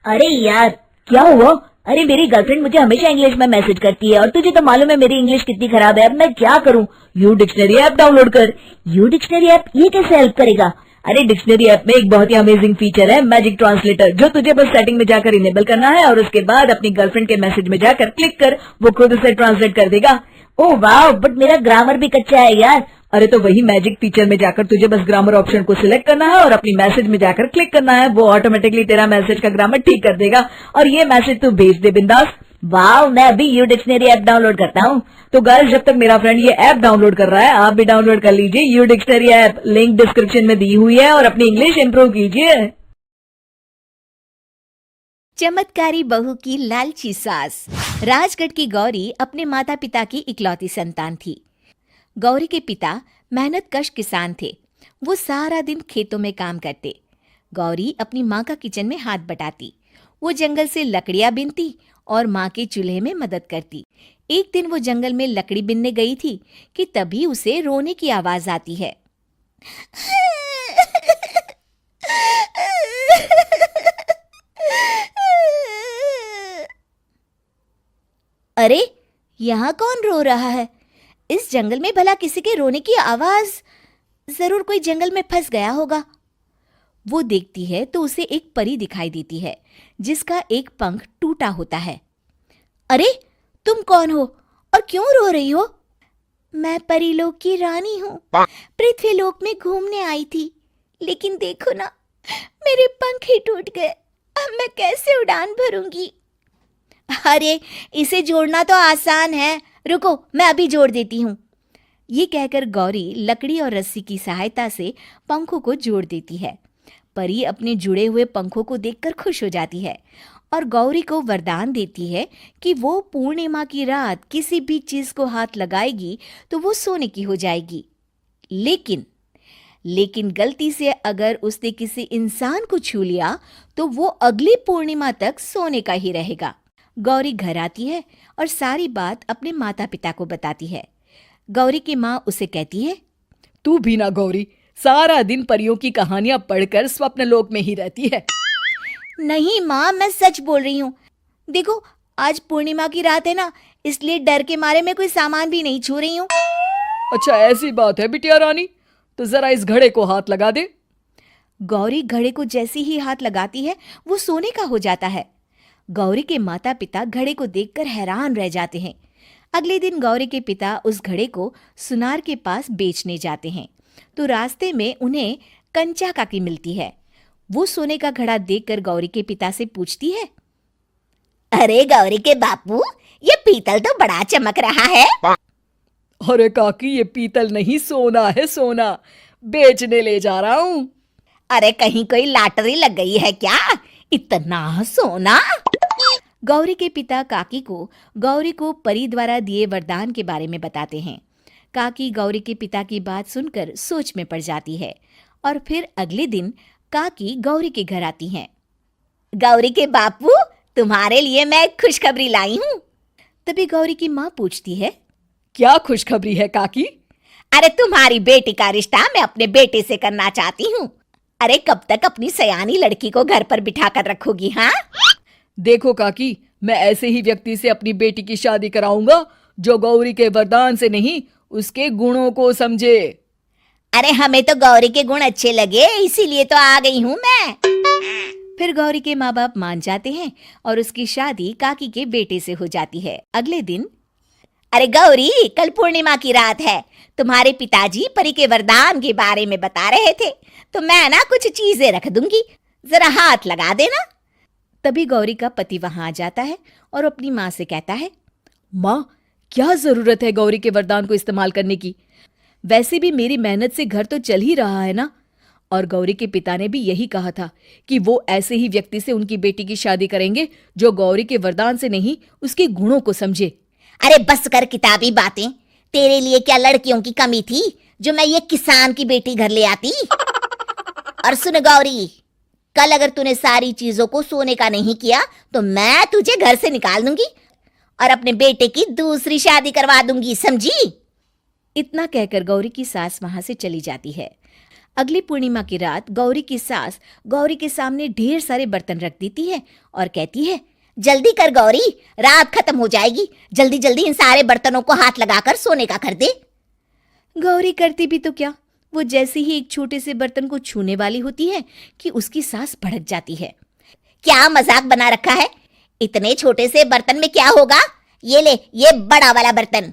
अरे यार, क्या हुआ? अरे मेरी गर्लफ्रेंड मुझे हमेशा इंग्लिश में मैसेज करती है और तुझे तो मालूम है मेरी इंग्लिश कितनी खराब है। अब मैं क्या करूं? यू डिक्शनरी ऐप डाउनलोड कर। यू डिक्शनरी ऐप ये कैसे हेल्प करेगा? अरे डिक्शनरी ऐप में एक बहुत ही अमेजिंग फीचर है, मैजिक ट्रांसलेटर, जो तुझे बस सेटिंग में जाकर इनेबल करना है और उसके बाद अपनी गर्लफ्रेंड के मैसेज में जाकर क्लिक कर, वो खुद उसे ट्रांसलेट कर देगा। ओह वाह, बट मेरा ग्रामर भी कच्चा है यार। अरे तो वही मैजिक फीचर में जाकर तुझे बस ग्रामर ऑप्शन को सिलेक्ट करना है और अपनी मैसेज में जाकर क्लिक करना है, वो ऑटोमेटिकली तेरा मैसेज का ग्रामर ठीक कर देगा और ये मैसेज तू भेज दे बिंदास। वाह, मैं अभी यू डिक्शनरी ऐप डाउनलोड करता हूँ। तो गाइस, जब तक मेरा फ्रेंड ये ऐप डाउनलोड कर रहा है, आप भी डाउनलोड कर लीजिए U dictionary app, link description में दी हुई है, और अपनी इंग्लिश इंप्रूव कीजिए। चमत्कारी बहू की लालची सास। राजगढ़ की गौरी अपने माता पिता की इकलौती संतान थी। गौरी के पिता मेहनतकश किसान थे। वो सारा दिन खेतों में काम करते। गौरी अपनी माँ का किचन में हाथ बटाती। वो जंगल से लकड़ियां बीनती और माँ के चूल्हे में मदद करती। एक दिन वो जंगल में लकड़ी बीनने गई थी कि तभी उसे रोने की आवाज आती है। अरे, यहाँ कौन रो रहा है? इस जंगल में भला किसी के रोने की आवाज? जरूर कोई जंगल में फंस गया होगा। वो देखती है तो उसे एक परी दिखाई देती है जिसका एक पंख टूटा होता है। अरे, तुम कौन हो और क्यों रो रही हो? मैं परीलोक की रानी हूँ। पृथ्वीलोक में घूमने आई थी, लेकिन देखो ना, मेरे पंख ही टूट गए। अब मैं कैसे उड़ान भरूंगी? अरे, इसे जोड़ना तो आसान है। रुको, मैं अभी जोड़ देती हूँ। ये कहकर गौरी लकड़ी और रस्सी की सहायता से पंखों को जोड़ देती है। परी अपने जुड़े हुए पंखों को देखकर खुश हो जाती है और गौरी को वरदान देती है कि वो पूर्णिमा की रात किसी भी चीज को हाथ लगाएगी तो वो सोने की हो जाएगी। लेकिन गलती से अगर उसने किसी इंसान को छू लिया तो वो अगली पूर्णिमा तक सोने का ही रहेगा। गौरी घर आती है और सारी बात अपने माता पिता को बताती है। गौरी की माँ उसे कहती है, तू भी ना गौरी, सारा दिन परियों की कहानियां पढ़कर स्वप्न लोक में ही रहती है। नहीं माँ, मैं सच बोल रही हूँ। देखो, आज पूर्णिमा की रात है ना, इसलिए डर के मारे मैं कोई सामान भी नहीं छू रही हूँ। अच्छा, ऐसी बात है बिटिया रानी, तो जरा इस घड़े को हाथ लगा दे। गौरी घड़े को जैसे ही हाथ लगाती है वो सोने का हो जाता है। गौरी के माता पिता घड़े को देखकर हैरान रह जाते हैं। अगले दिन गौरी के पिता उस घड़े को सुनार के पास बेचने जाते हैं तो रास्ते में उन्हें कंचा काकी मिलती है। वो सोने का घड़ा देखकर गौरी के पिता से पूछती है, अरे गौरी के बापू, ये पीतल तो बड़ा चमक रहा है। अरे काकी, ये पीतल नहीं, सोना है, सोना। बेचने ले जा रहा हूँ। अरे कहीं कोई लॉटरी लग गई है क्या? इतना सोना? गौरी के पिता काकी को गौरी को परी द्वारा दिए वरदान के बारे में बताते हैं। काकी गौरी के पिता की बात सुनकर सोच में पड़ जाती है और फिर अगले दिन काकी गौरी के घर आती हैं। गौरी के बापू, तुम्हारे लिए मैं एक खुशखबरी लाई हूँ। तभी गौरी की माँ पूछती है, क्या खुशखबरी है काकी? अरे तुम्हारी बेटी का रिश्ता मैं अपने बेटे से करना चाहती हूँ। अरे कब तक अपनी सयानी लड़की को घर पर बिठा कर रखोगी? हाँ, देखो काकी, मैं ऐसे ही व्यक्ति से अपनी बेटी की शादी कराऊंगा जो गौरी के वरदान से नहीं, उसके गुणों को समझे। अरे हमें तो गौरी के गुण अच्छे लगे, इसीलिए तो आ गई हूँ मैं। फिर गौरी के माँ बाप मान जाते हैं और उसकी शादी काकी के बेटे से हो जाती है। अगले दिन, अरे गौरी, कल पूर्णिमा की रात है। तुम्हारे पिताजी परी के वरदान के बारे में बता रहे थे, तो मैं ना कुछ चीजें रख दूंगी, जरा हाथ लगा देना। तभी गौरी का पति वहां आ जाता है और अपनी माँ से कहता है, माँ, क्या जरूरत है गौरी के वरदान को इस्तेमाल करने की? वैसे भी मेरी मेहनत से घर तो चल ही रहा है ना। और गौरी के पिता ने भी यही कहा था कि वो ऐसे ही व्यक्ति से उनकी बेटी की शादी करेंगे जो गौरी के वरदान से नहीं, उसके गुणों को समझे। अरे बस कर किताबी बातें। तेरे लिए क्या लड़कियों की कमी थी जो मैं ये किसान की बेटी घर ले आती? और सुन गौरी, कल अगर तूने सारी चीजों को सोने का नहीं किया तो मैं तुझे घर से निकाल दूंगी और अपने बेटे की दूसरी शादी करवा दूंगी, समझी? इतना कहकर गौरी की सास वहां से चली जाती है। अगली पूर्णिमा की रात गौरी की सास गौरी के सामने ढेर सारे बर्तन रख देती है और कहती है, जल्दी कर गौरी, रात खत्म हो जाएगी, जल्दी जल्दी इन सारे बर्तनों को हाथ लगाकर सोने का कर दे। गौरी करती भी तो क्या, वो जैसे ही एक छोटे से बर्तन को छूने वाली होती है कि उसकी सास भड़क जाती है। क्या मजाक बना रखा है, इतने छोटे से बर्तन में क्या होगा, ये ले, ये बड़ा वाला बर्तन।